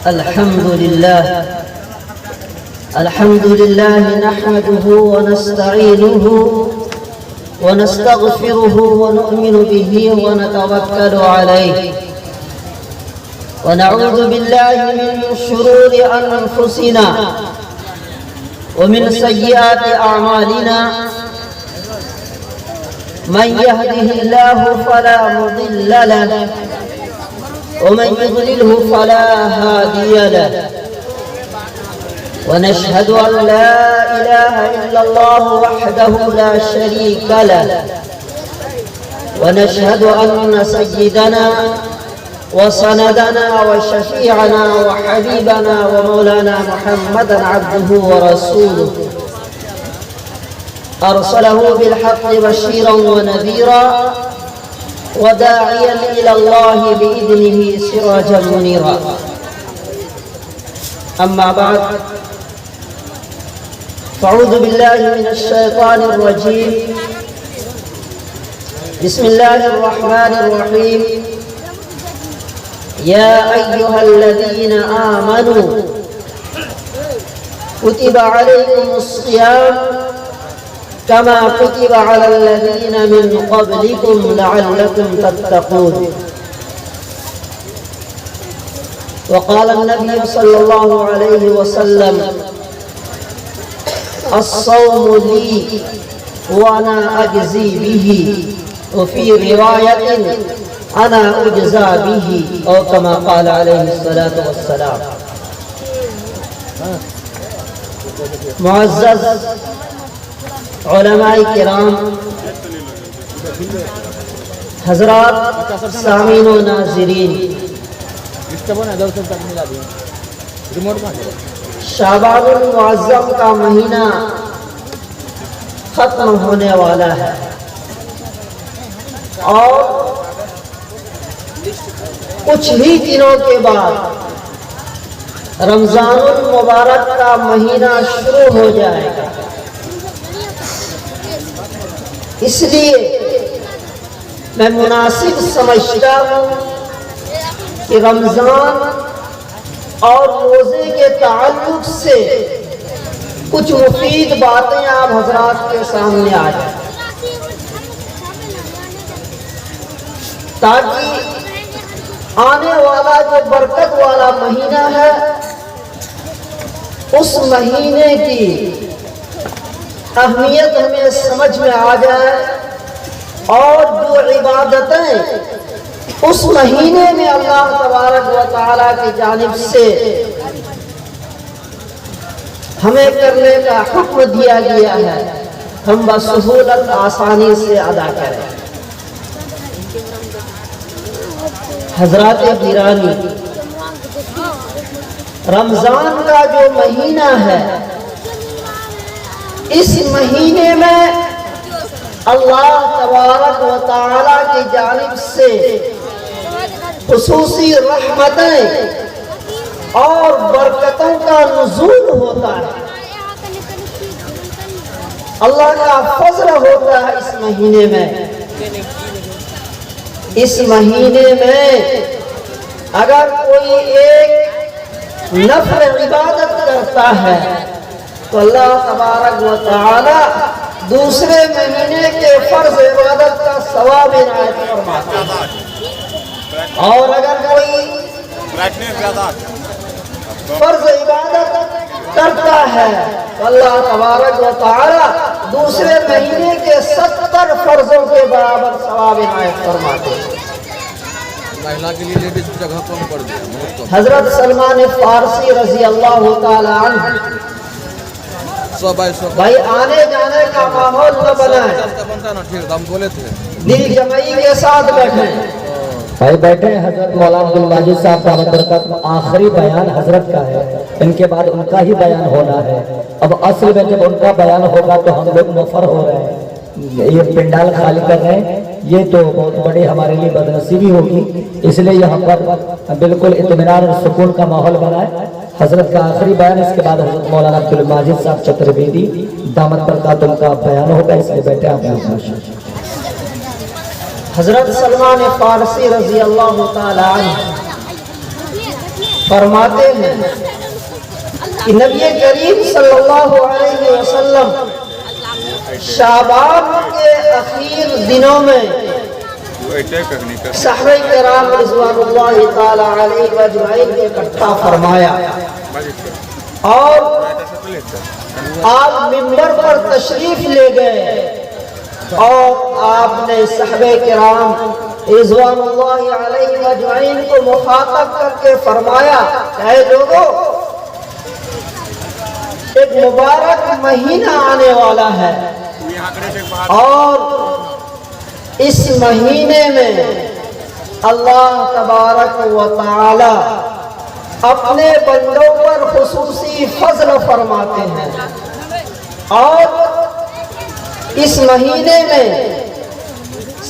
الحمد لله نحمده ونستعينه ونستغفره ونؤمن به ونتوكل عليه ونعوذ بالله من شرور أنفسنا ومن سيئات أعمالنا من يهده الله فلا مضل له ومن يضلله فلا هادي له ونشهد أن لا إله إلا الله وحده لا شريك له ونشهد أن سيدنا وسندنا وشفيعنا وحبيبنا ومولانا محمدا عبده ورسوله أرسله بالحق بشيرا ونذيرا وداعيا إلى الله بإذنه سراجا منيرا أما بعد فأعوذ بالله من الشيطان الرجيم بسم الله الرحمن الرحيم يا أيها الذين آمنوا كتب عليكم الصيام كما كتب على الذين من قبلكم لعلكم تتقون وقال النبي صلى الله عليه وسلم الصوم لي وأنا أجزي به وفي رواية أنا أجزى به أو كما قال عليه الصلاة والسلام. معزز علماء کرام، حضرات سامعین و ناظرین، شعبان المعظم کا مہینہ ختم ہونے والا ہے اور کچھ ہی دنوں کے بعد رمضان المبارک کا مہینہ شروع ہو جائے گا. اس لیے میں مناسب سمجھتا ہوں کہ رمضان اور روزے کے تعلق سے کچھ مفید باتیں آپ حضرات کے سامنے آ جائیں تاکہ آنے والا جو برکت والا مہینہ ہے اس مہینے کی اہمیت ہمیں سمجھ میں آ جائے اور جو عبادتیں اس مہینے میں اللہ تبارک و تعالیٰ کی جانب سے ہمیں کرنے کا حکم دیا گیا ہے ہم بسہولت آسانی سے ادا کریں. حضرات گرامی، رمضان کا جو مہینہ ہے اس مہینے میں اللہ تبارک و تعالیٰ کی جانب سے خصوصی رحمتیں اور برکتوں کا نزول ہوتا ہے. اللہ کا فضل ہوتا ہے اس مہینے میں. اس مہینے میں اگر کوئی ایک نفل عبادت کرتا ہے تو اللہ تبارک و تعالی دوسرے مہینے کے فرض عبادت کا ثواب عنایت فرماتا ہے. اور اگر کوئی فرض عبادت کرتا ہے تو اللہ تبارک و تعالی دوسرے مہینے کے 70 فرضوں کے برابر ثواب عنایت فرماتے ہیں. حضرت سلمان فارسی رضی اللہ تعالی عنہ بھائی آنے جانے کا ماحول نہ بنائیں، دل جمعی کے ساتھ بیٹھیں. بھائی بیٹھے. حضرت مولانا عبدالمجید صاحب دامت برکات آخری بیان حضرت کا ہے، ان کے بعد ان کا ہی بیان ہونا ہے. اب اصل میں جب ان کا بیان ہوگا تو ہم لوگ مفر ہو رہے ہیں، یہ پنڈال خالی کر رہے ہیں، یہ تو بہت بڑی ہمارے لیے بدنصیبی ہوگی. اس لیے یہاں پر بالکل اطمینان اور سکون کا ماحول بنائے. حضرت کا آخری بیان، اس کے بعد حضرت مولانا عبدالمجید صاحب چترویدی دامت برکات ان کا بیان ہوگا. اس لیے بیٹھے آپ. حضرت سلمان فارسی رضی اللہ تعالی عنہ فرماتے ہیں کہ نبی کریم صلی اللہ علیہ وسلم شعبان کے اخیر دنوں میں صحابہ کرام رضوان اللہ تعالی علیہ اجمعین کو اکٹھا فرمایا اور آپ منبر پر تشریف لے گئے اور آپ نے صحابہ کرام رضوان اللہ علیہ اجمعین کو مخاطب کر کے فرمایا کہ اے لوگوں، ایک مبارک مہینہ آنے والا ہے اور اس مہینے میں اللہ تبارک و تعالی اپنے بندوں پر خصوصی فضل فرماتے ہیں اور اس مہینے میں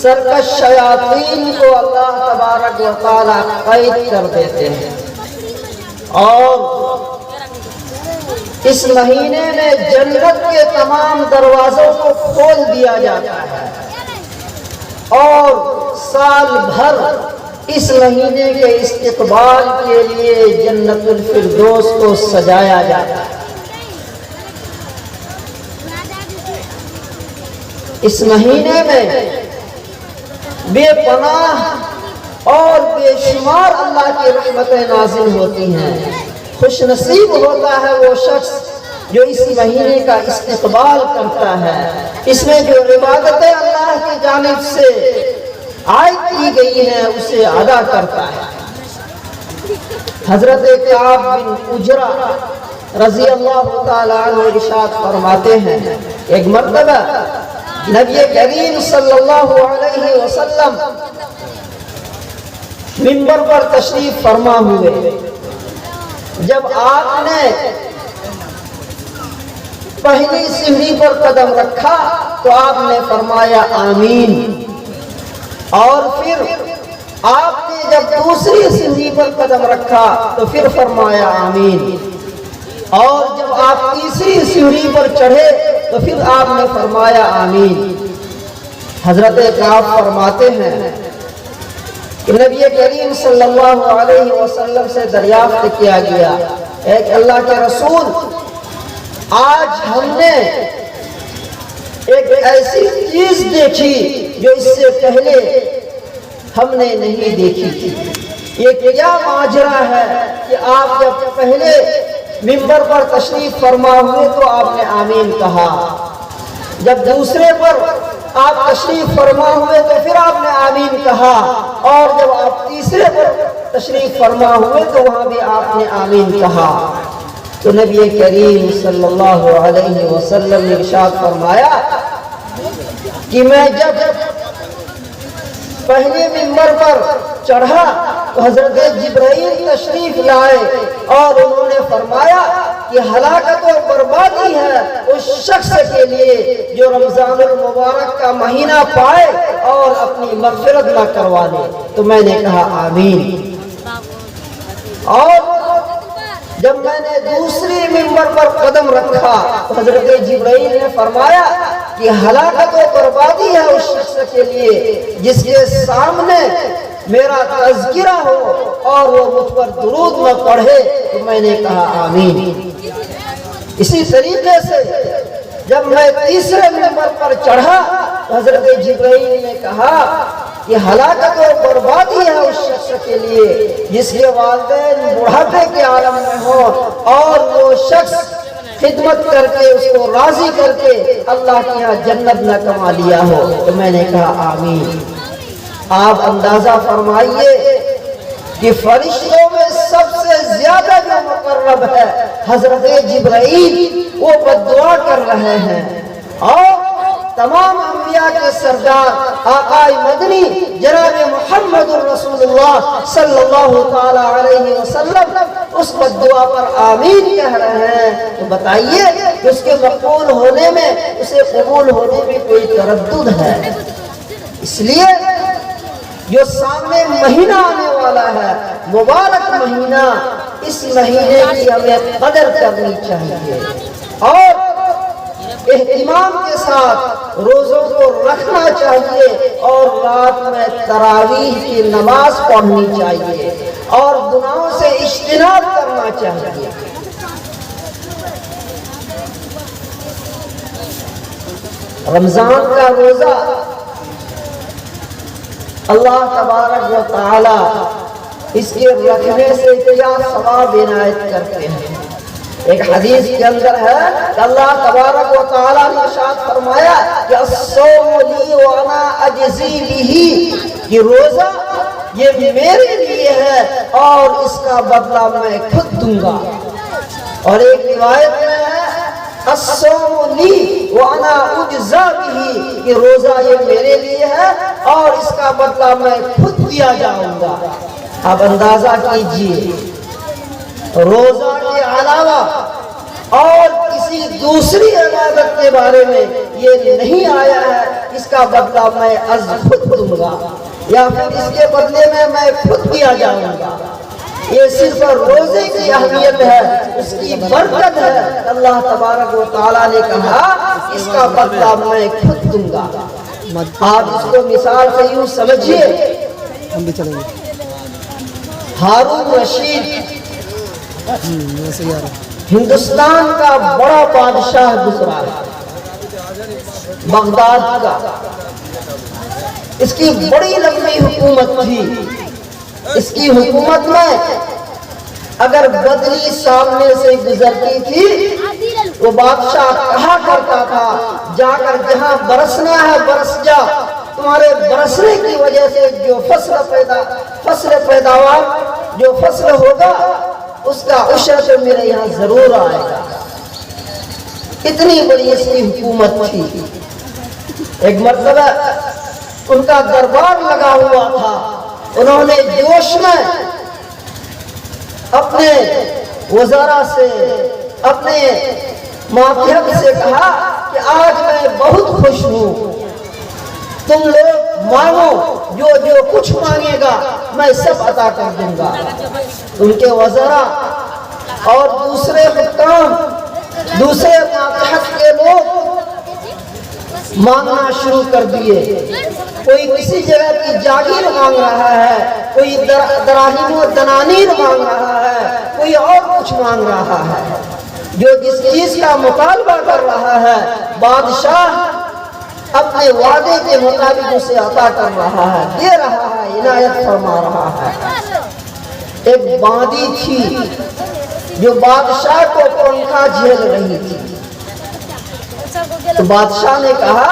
سرکش شیاطین کو اللہ تبارک و تعالی قید کر دیتے ہیں اور اس مہینے میں جنت کے تمام دروازوں کو کھول دیا جاتا ہے اور سال بھر اس مہینے کے استقبال کے لیے جنت الفردوس کو سجایا جاتا ہے۔ اس مہینے میں بے پناہ اور بے شمار اللہ کی رحمتیں نازل ہوتی ہیں۔ خوش نصیب ہوتا ہے وہ شخص جو اس مہینے کا استقبال کرتا ہے، اس میں جو عبادتیں اللہ کی جانب سے عائد کی گئی ہیں اسے ادا کرتا ہے۔ حضرت کعب بن عجرہ رضی اللہ تعالیٰ عنہ ارشاد فرماتے ہیں، ایک مرتبہ نبی کریم صلی اللہ علیہ وسلم منبر پر تشریف فرما ہوئے، جب آپ نے پہلی سیڑھی پر قدم رکھا تو آپ نے فرمایا آمین، اور پھر آپ نے جب دوسری سیڑھی پر قدم رکھا تو پھر فرمایا آمین، اور جب آپ تیسری سیڑھی پر چڑھے تو پھر آپ نے فرمایا آمین۔ حضرت کعب فرماتے ہیں کہ نبی کریم صلی اللہ علیہ وسلم سے دریافت کیا گیا، اے اللہ کے رسول، آج ہم نے ایک ایسی چیز دیکھی جو اس سے پہلے ہم نے نہیں دیکھی تھی۔ یہ کیا ماجرا ہے کہ آپ جب پہلے منبر پر تشریف فرما ہوئے تو آپ نے آمین کہا، جب دوسرے پر آپ تشریف فرما ہوئے تو پھر آپ نے آمین کہا، اور جب آپ تیسرے پر تشریف فرما ہوئے تو وہاں بھی آپ نے آمین کہا۔ تو نبی کریم صلی اللہ علیہ وسلم نے ارشاد فرمایا کہ میں جب پہلے منبر پر چڑھا تو حضرت جبرائیل تشریف لائے اور انہوں نے فرمایا کہ ہلاکت و بربادی ہے اس شخص کے لیے جو رمضان المبارک کا مہینہ پائے اور اپنی مغفرت نہ کروا لے۔ تو میں نے کہا آمین، اور جب میں نے دوسری منبر پر قدم رکھا تو حضرت جبرائیل نے فرمایا کہ ہلاکت و بربادی ہے اس شخص کے لیے جس کے سامنے میرا تذکرہ ہو اور وہ مجھ پر درود نہ پڑھے۔ تو میں نے کہا آمین۔ اسی طریقے سے جب میں تیسرے منبر پر چڑھا تو حضرت جبرائیل نے کہا کہ ہلاکت و بربادی ہے اس شخص کے لیے جس کے والدین بڑھاپے کے عالم میں ہوں اور وہ شخص خدمت کر کے اس کو راضی کر کے اللہ کے یہاں جنت نہ کما لیا ہو۔ تو میں نے کہا آمین۔ آپ اندازہ فرمائیے کہ فرشتوں میں سب سے زیادہ جو مقرب ہے حضرت جبرائیل، وہ بددعا کر رہے ہیں، اور تمام انبیاء کے سردار آقا مدنی جناب محمد رسول اللہ صلی اللہ تعالی علیہ وسلم اس بددعا پر آمین کہہ رہے ہیں۔ تو بتائیے کہ اس کے مقبول ہونے میں، اسے قبول ہونے میں کوئی تردد ہے؟ اس لیے جو سامنے مہینہ آنے والا ہے، مبارک مہینہ، اس مہینے کی ہمیں قدر کرنی چاہیے اور اہتمام کے ساتھ روزوں کو رکھنا چاہیے، اور رات میں تراویح کی نماز پڑھنی چاہیے، اور گناہوں سے اجتناب کرنا چاہیے۔ رمضان کا روزہ اللہ تبارک و تعالی اس کے رکھنے سے کیا ثواب عنایت کرتے ہیں۔ ایک حدیث کے اندر ہے کہ اللہ تبارک و تعالی نے ارشاد فرمایا کہ الصوم لی وانا اجزی بہ، کہ روزہ یہ میرے لیے ہے اور اس کا بدلہ میں خود دوں گا۔ اور ایک روایت میں ہے الصوم لی وانا اجزا بہ، کہ روزہ یہ میرے لیے ہے اور اس کا بدلہ میں خود دیا جاؤں گا۔ اب اندازہ کیجئے روزہ کے علاوہ اور کسی دوسری عبادت کے بارے میں یہ نہیں آیا ہے اس کا بدلہ میں از خود دوں گا، یا پھر اس کے بدلے میں خود دیا جاؤں گا۔ یہ صرف روزے کی اہمیت ہے، اس کی برکت ہے۔ اللہ تبارک و تعالیٰ نے کہا اس کا بدلہ میں خود دوں گا۔ آپ اس کو مثال سے یوں سمجھیے، ہارون رشید ہندوستان کا بڑا بادشاہ گزرا ہے، بغداد کا، اس کی بڑی لمبی حکومت تھی۔ اس کی حکومت میں اگر بدلی سامنے سے گزرتی تھی وہ بادشاہ کہا کرتا تھا جا کر جہاں برسنا ہے برس جا، تمہارے برسنے کی وجہ سے جو فصل پیداوار جو فصل ہوگا اس کا عشرت میرے یہاں ضرور آئے گا۔ اتنی بڑی اس کی حکومت تھی۔ ایک مرتبہ ان کا دربار لگا ہوا تھا، انہوں نے جوش میں اپنے وزراء سے، اپنے ماتحت سے کہا کہ آج میں بہت خوش ہوں، تم لوگ مانگو، جو کچھ مانگے گا میں سب عطا کر دوں گا۔ ان کے وزراء اور دوسرے حکام، دوسرے ماتحت کے لوگ مانگنا شروع کر دیے۔ کوئی کسی جگہ کی جاگیر مانگ رہا ہے، کوئی دراہیم و دنانیر مانگ رہا ہے، کوئی اور کچھ مانگ رہا ہے۔ جو جس چیز کا مطالبہ کر رہا ہے بادشاہ اپنے وعدے کے مطابق اسے عطا کر رہا ہے، دے رہا ہے، عنایت فرما رہا ہے۔ ایک باندی تھی جو بادشاہ کو پنکھا جھیل رہی تھی، تو بادشاہ نے کہا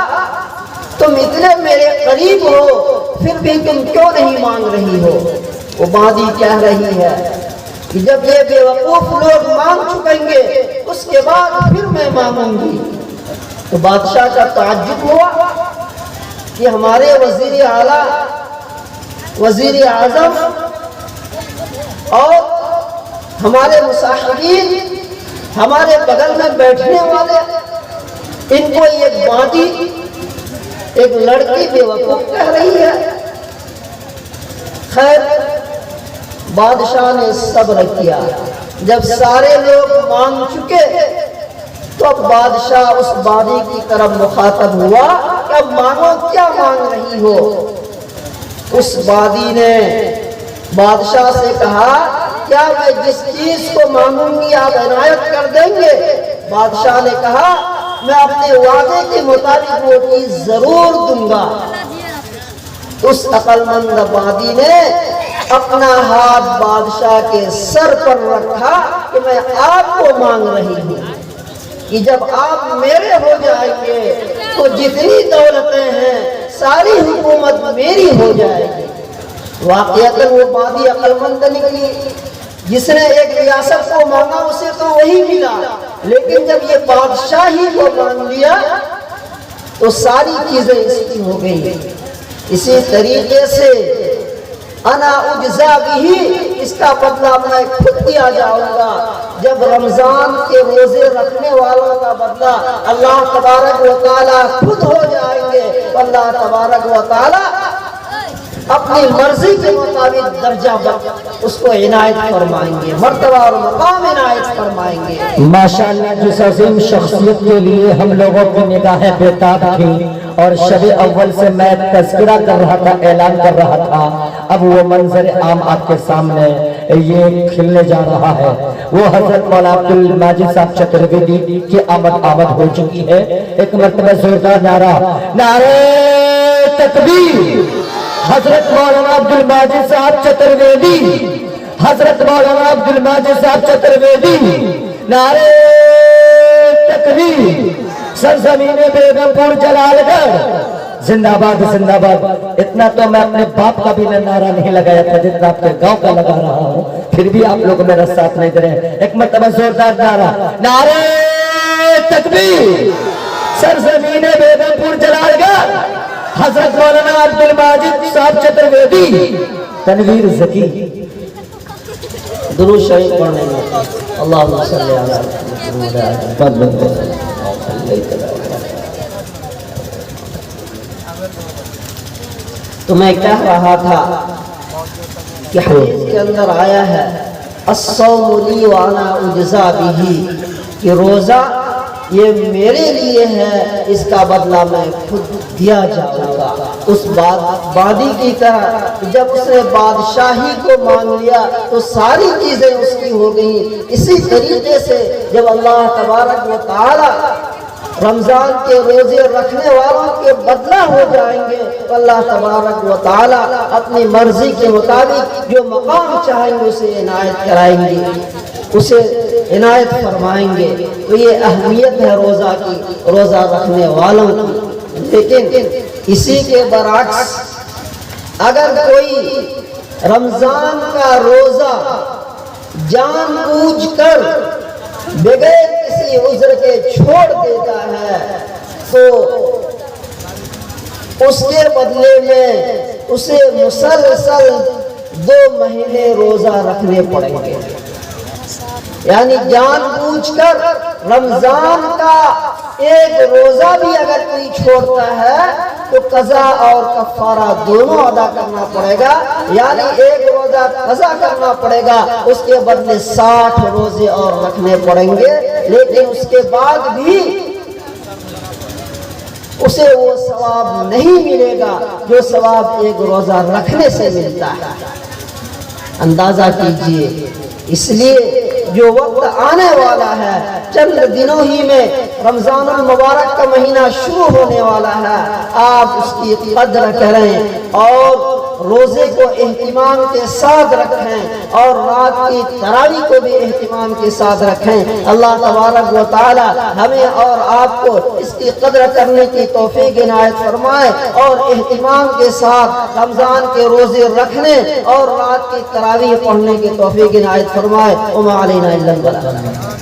تم اتنے میرے قریب ہو پھر بھی تم کیوں نہیں مانگ رہی ہو؟ وہ باندی کہہ رہی ہے کہ جب یہ بے وقوف لوگ مانگ چکیں گے اس کے بعد پھر میں مانگوں گی۔ تو بادشاہ کا تعجب ہوا کہ ہمارے وزیر اعلیٰ، وزیر اعظم اور ہمارے مصاحبین، ہمارے بغل میں بیٹھنے والے، ان کو ایک باندی، ایک لڑکی بے وقوف کہہ رہی ہے۔ خیر بادشاہ نے صبر کیا، جب سارے لوگ مانگ چکے تو اب بادشاہ اس باندی کی طرف مخاطب ہوا کہ اب مانگو، کیا مانگ رہی ہو؟ اس باندی نے بادشاہ سے کہا کیا میں جس چیز کو مانگوں گی آپ عنایت کر دیں گے؟ بادشاہ نے کہا میں اپنے وعدے کے مطابق وہ چیز ضرور دوں گا۔ اس عقل مند باندی نے اپنا ہاتھ بادشاہ کے سر پر رکھا کہ میں آپ کو مانگ رہی ہوں کہ جب آپ میرے ہو جائیں گے تو جتنی دولتیں ہیں ساری حکومت میری ہو جائے گی۔ واقعتاً وہ باندی عقل مند نکلی، جس نے ایک ریاست کو مانگا اسے تو وہی ملا، لیکن جب یہ بادشاہی کو مانگ لیا تو ساری چیزیں اس کی ہو گئی۔ اسی طریقے سے انا اجزا بھی، اس کا بدلہ میں خود دیا جاؤں گا۔ جب رمضان کے روزے رکھنے والوں کا بدلہ اللہ تبارک و تعالیٰ خود ہو جائیں گے، اللہ تبارک و تعالیٰ اپنی مرضی کے مطابق درجہ اس کو عنایت فرمائیں گے، مرتبہ اور مقام عنایت فرمائیں گے۔ ماشاءاللہ جس عظیم شخصیت کے لیے ہم لوگوں کی نگاہیں بےتاب تھیں اور شب اول سے میں تذکرہ کر رہا تھا، اعلان کر رہا تھا، اب وہ منظر عام آپ کے سامنے یہ کھلنے جا رہا ہے وہ حضرت مولانا عبد الماجد صاحب چترویدی کی آمد ہو چکی ہے. ایک مرتبہ زوردار نعرہ تکبیر. حضرت مولانا عبد الماجد صاحب چترویدی، حضرت مولانا عبد الماجد صاحب چترویدی، نعرہ تکبیر. سرزمین بیگم پور جلال گڑھ زندہ باد زندہ باد. اتنا تو میں اپنے باپ کا بھی نعرہ نہیں لگایا تھا جتنا اپنے گاؤں کا لگا رہا ہوں، پھر بھی آپ لوگ میرا ساتھ نہیں دے رہے. ایک مرتبہ زوردار نعرہ تکبیر. سرزمین بیگم پور جلال گڑھ حضرت مولانا عبد الماجد صاحب چترویدی تنویر ذکی. درود شریف پڑھنے میں اللہم صلی علی محمد. تو میں کہہ رہا تھا کہ حدیث کے اندر آیا ہے الصوم لی وانا اجزا بہ، کہ روزہ یہ میرے لیے ہے، اس کا بدلہ میں خود دیا جاؤں گا. اس بادی کی طرح جب اس نے بادشاہی کو مان لیا تو ساری چیزیں اس کی ہو گئیں. اسی طریقے سے جب اللہ تبارک و تعالی رمضان کے روزے رکھنے والوں کے بدلہ ہو جائیں گے تو اللہ تبارک و تعالی اپنی مرضی کے مطابق جو مقام چاہیں گے اسے عنایت کرائیں گے، اسے عنایت فرمائیں گے. تو یہ اہمیت ہے روزہ کی، روزہ رکھنے والوں کی. لیکن اسی کے برعکس اگر کوئی رمضان کا روزہ جان بوجھ کر بغیر کسی عذر کے چھوڑ دیتا ہے تو اس کے بدلے میں اسے مسلسل 2 مہینے روزہ رکھنے پڑیں گے. یعنی جان بوجھ کر رمضان کا ایک روزہ بھی اگر کوئی چھوڑتا ہے تو قضا اور کفارہ دونوں ادا کرنا پڑے گا. یعنی ایک روزہ قضا کرنا پڑے گا، اس کے بدلے 60 روزے اور رکھنے پڑیں گے. لیکن اس کے بعد بھی اسے وہ ثواب نہیں ملے گا جو ثواب ایک روزہ رکھنے سے ملتا ہے. اندازہ کیجئے. اس لیے جو وقت آنے والا ہے، چند دنوں ہی میں رمضان المبارک کا مہینہ شروع ہونے والا ہے، آپ اس کی قدر کریں اور روزے کو اہتمام کے ساتھ رکھیں اور رات کی تراویح کو بھی اہتمام کے ساتھ رکھیں. اللہ تبارک و تعالی ہمیں اور آپ کو اس کی قدر کرنے کی توفیق عنایت فرمائے اور اہتمام کے ساتھ رمضان کے روزے رکھنے اور رات کی تراویح پڑھنے کی توفیق عنایت فرمائے. وما علینا الا البلاغ.